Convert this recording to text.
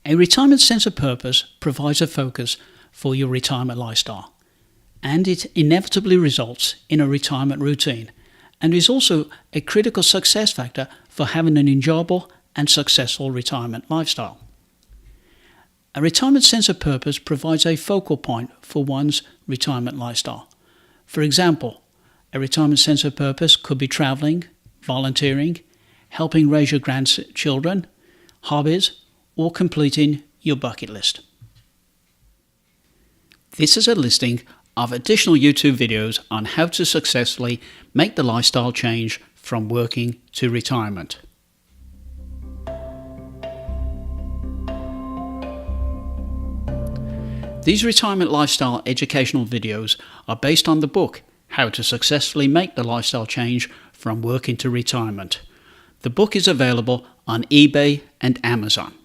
A retirement sense of purpose provides a focus for your retirement lifestyle, and it inevitably results in a retirement routine, and is also a critical success factor for having an enjoyable and successful retirement lifestyle. A retirement sense of purpose provides a focal point for one's retirement lifestyle. For example, a retirement sense of purpose could be traveling, volunteering, helping raise your grandchildren, hobbies, or completing your bucket list. This is a listing of additional YouTube videos on how to successfully make the lifestyle change from working to retirement. These retirement lifestyle educational videos are based on the book, How to Successfully Make the Lifestyle Change from Working to Retirement. The book is available on eBay and Amazon.